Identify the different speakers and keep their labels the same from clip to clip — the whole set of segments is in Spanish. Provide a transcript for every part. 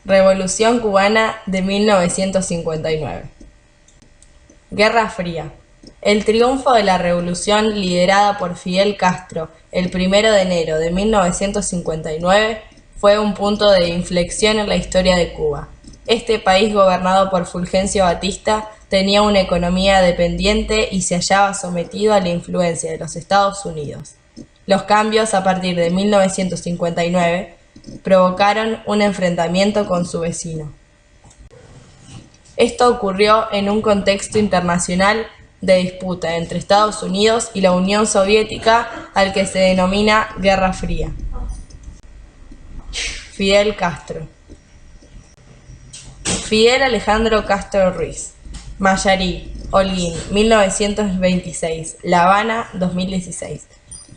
Speaker 1: Revolución cubana de 1959. Guerra Fría. El triunfo de la revolución liderada por Fidel Castro el 1 de enero de 1959 fue un punto de inflexión en la historia de Cuba. Este país gobernado por Fulgencio Batista tenía una economía dependiente y se hallaba sometido a la influencia de los Estados Unidos. Los cambios a partir de 1959 provocaron un enfrentamiento con su vecino. Esto ocurrió en un contexto internacional de disputa entre Estados Unidos y la Unión Soviética al que se denomina Guerra Fría. Fidel Castro. Fidel Alejandro Castro Ruiz. Mayarí, Holguín, 1926. La Habana, 2016.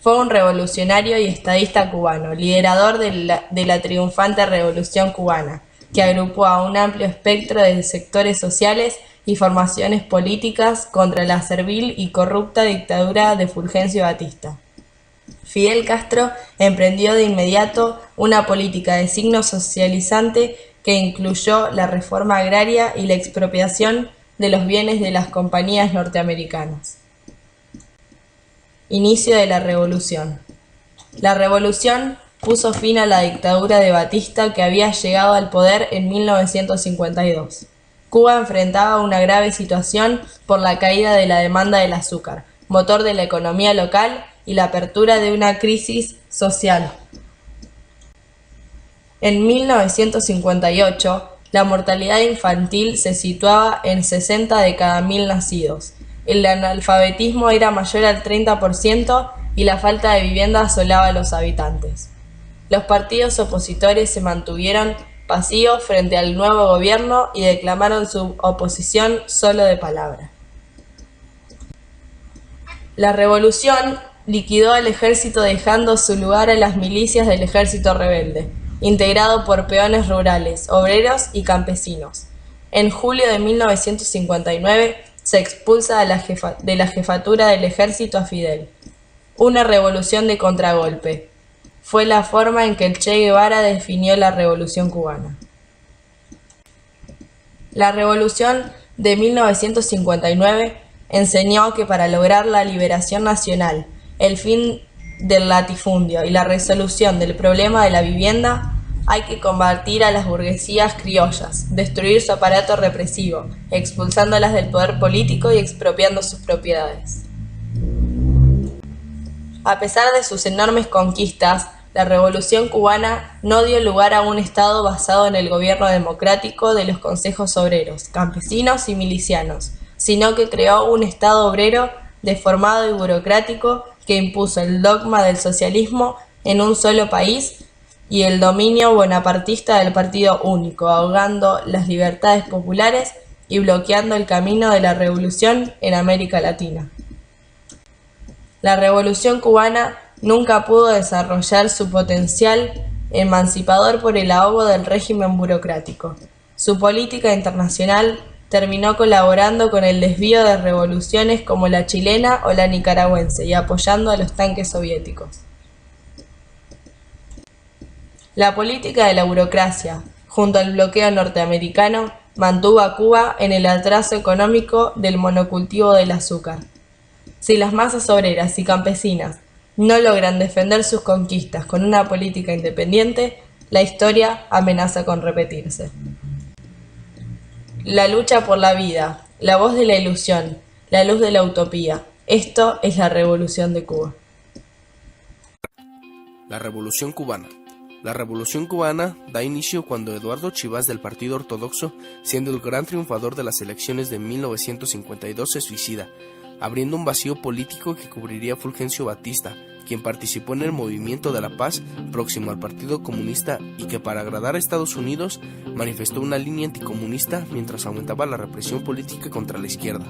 Speaker 1: Fue un revolucionario y estadista cubano, liderador de la triunfante Revolución cubana, que agrupó a un amplio espectro de sectores sociales y formaciones políticas contra la servil y corrupta dictadura de Fulgencio Batista. Fidel Castro emprendió de inmediato una política de signo socializante que incluyó la reforma agraria y la expropiación de los bienes de las compañías norteamericanas. Inicio de la revolución. La revolución puso fin a la dictadura de Batista, que había llegado al poder en 1952. Cuba enfrentaba una grave situación por la caída de la demanda del azúcar, motor de la economía local, y la apertura de una crisis social. En 1958, la mortalidad infantil se situaba en 60 de cada 1000 nacidos. El analfabetismo era mayor al 30% y la falta de vivienda asolaba a los habitantes. Los partidos opositores se mantuvieron pasivos frente al nuevo gobierno y declamaron su oposición solo de palabra. La revolución liquidó al ejército, dejando su lugar a las milicias del ejército rebelde, integrado por peones rurales, obreros y campesinos. En julio de 1959 se expulsa de la jefatura del ejército a Fidel. Una revolución de contragolpe. Fue la forma en que el Che Guevara definió la revolución cubana. La revolución de 1959 enseñó que para lograr la liberación nacional, el fin del latifundio y la resolución del problema de la vivienda, hay que combatir a las burguesías criollas, destruir su aparato represivo, expulsándolas del poder político y expropiando sus propiedades. A pesar de sus enormes conquistas, la Revolución cubana no dio lugar a un Estado basado en el gobierno democrático de los consejos obreros, campesinos y milicianos, sino que creó un Estado obrero deformado y burocrático que impuso el dogma del socialismo en un solo país y el dominio bonapartista del Partido Único, ahogando las libertades populares y bloqueando el camino de la revolución en América Latina. La Revolución cubana nunca pudo desarrollar su potencial emancipador por el ahogo del régimen burocrático. Su política internacional terminó colaborando con el desvío de revoluciones como la chilena o la nicaragüense y apoyando a los tanques soviéticos. La política de la burocracia, junto al bloqueo norteamericano, mantuvo a Cuba en el atraso económico del monocultivo del azúcar. Si las masas obreras y campesinas no logran defender sus conquistas con una política independiente, la historia amenaza con repetirse. La lucha por la vida, la voz de la ilusión, la luz de la utopía. Esto es la Revolución de Cuba.
Speaker 2: La Revolución cubana. La Revolución cubana da inicio cuando Eduardo Chivas, del Partido Ortodoxo, siendo el gran triunfador de las elecciones de 1952, se suicida, abriendo un vacío político que cubriría a Fulgencio Batista, quien participó en el Movimiento de la Paz próximo al Partido Comunista y que, para agradar a Estados Unidos, manifestó una línea anticomunista mientras aumentaba la represión política contra la izquierda.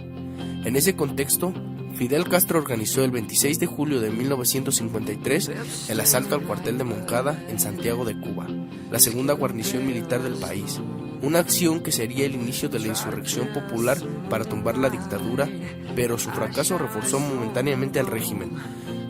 Speaker 2: En ese contexto, Fidel Castro organizó el 26 de julio de 1953 el asalto al cuartel de Moncada en Santiago de Cuba, la segunda guarnición militar del país, una acción que sería el inicio de la insurrección popular para tumbar la dictadura, pero su fracaso reforzó momentáneamente al régimen.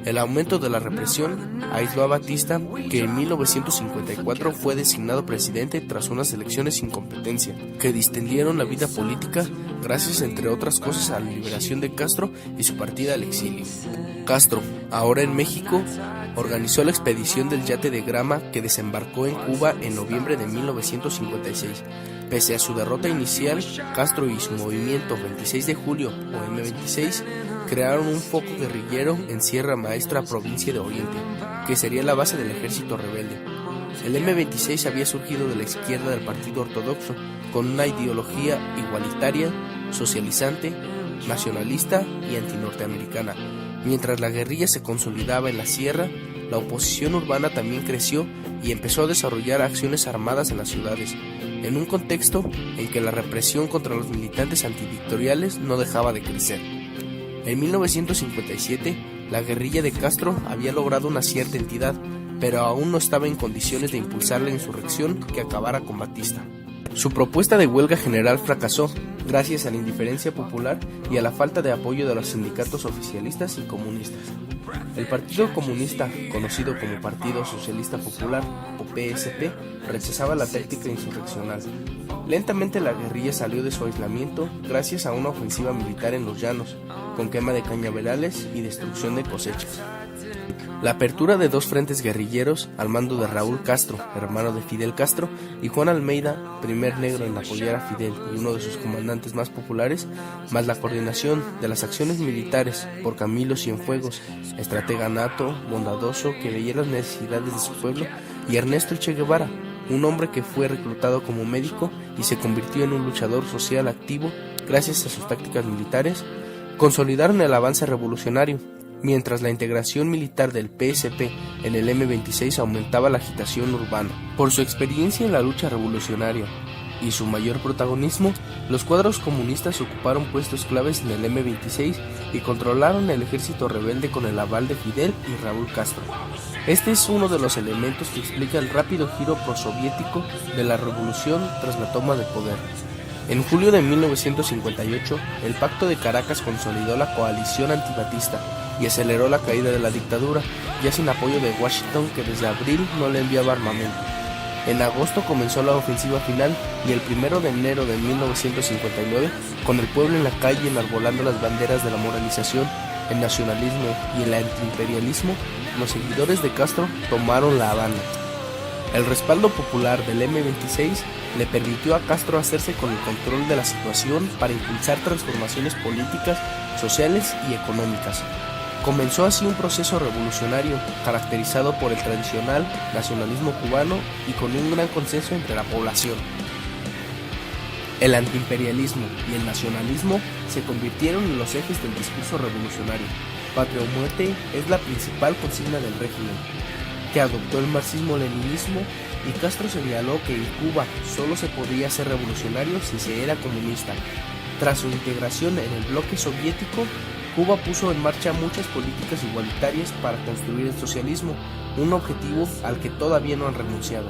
Speaker 2: El aumento de la represión aisló a Batista, que en 1954 fue designado presidente tras unas elecciones sin competencia, que distendieron la vida política gracias, entre otras cosas, a la liberación de Castro y su partida al exilio. Castro, ahora en México, organizó la expedición del yate de Grama que desembarcó en Cuba en noviembre de 1956. Pese a su derrota inicial, Castro y su movimiento 26 de julio o M26 crearon un foco guerrillero en Sierra Maestra, provincia de Oriente, que sería la base del ejército rebelde. El M26 había surgido de la izquierda del Partido Ortodoxo, con una ideología igualitaria, socializante, nacionalista y antinorteamericana. Mientras la guerrilla se consolidaba en la sierra, la oposición urbana también creció y empezó a desarrollar acciones armadas en las ciudades, en un contexto en que la represión contra los militantes antidictatoriales no dejaba de crecer. En 1957, la guerrilla de Castro había logrado una cierta entidad, pero aún no estaba en condiciones de impulsar la insurrección que acabara con Batista. Su propuesta de huelga general fracasó, gracias a la indiferencia popular y a la falta de apoyo de los sindicatos oficialistas y comunistas. El Partido Comunista, conocido como Partido Socialista Popular, o PSP, rechazaba la táctica insurreccional. Lentamente la guerrilla salió de su aislamiento gracias a una ofensiva militar en los llanos, con quema de cañaverales y destrucción de cosechas. La apertura de dos frentes guerrilleros al mando de Raúl Castro, hermano de Fidel Castro, y Juan Almeida, primer negro en apoyar a Fidel y uno de sus comandantes más populares, más la coordinación de las acciones militares por Camilo Cienfuegos, estratega nato, bondadoso, que veía las necesidades de su pueblo, y Ernesto Che Guevara, un hombre que fue reclutado como médico y se convirtió en un luchador social activo gracias a sus tácticas militares, consolidaron el avance revolucionario. Mientras la integración militar del PSP en el M26 aumentaba la agitación urbana. Por su experiencia en la lucha revolucionaria y su mayor protagonismo, los cuadros comunistas ocuparon puestos claves en el M26 y controlaron el ejército rebelde con el aval de Fidel y Raúl Castro. Este es uno de los elementos que explica el rápido giro prosoviético de la revolución tras la toma de poder. En julio de 1958, el Pacto de Caracas consolidó la coalición antibatista y aceleró la caída de la dictadura, ya sin apoyo de Washington, que desde abril no le enviaba armamento. En agosto comenzó la ofensiva final y el 1 de enero de 1959, con el pueblo en la calle enarbolando las banderas de la moralización, el nacionalismo y el antiimperialismo, los seguidores de Castro tomaron La Habana. El respaldo popular del M26 le permitió a Castro hacerse con el control de la situación para impulsar transformaciones políticas, sociales y económicas. Comenzó así un proceso revolucionario caracterizado por el tradicional nacionalismo cubano y con un gran consenso entre la población. El antiimperialismo y el nacionalismo se convirtieron en los ejes del discurso revolucionario. Patria o muerte es la principal consigna del régimen, que adoptó el marxismo-leninismo, y Castro señaló que en Cuba solo se podía ser revolucionario si se era comunista. Tras su integración en el bloque soviético, Cuba puso en marcha muchas políticas igualitarias para construir el socialismo, un objetivo al que todavía no han renunciado.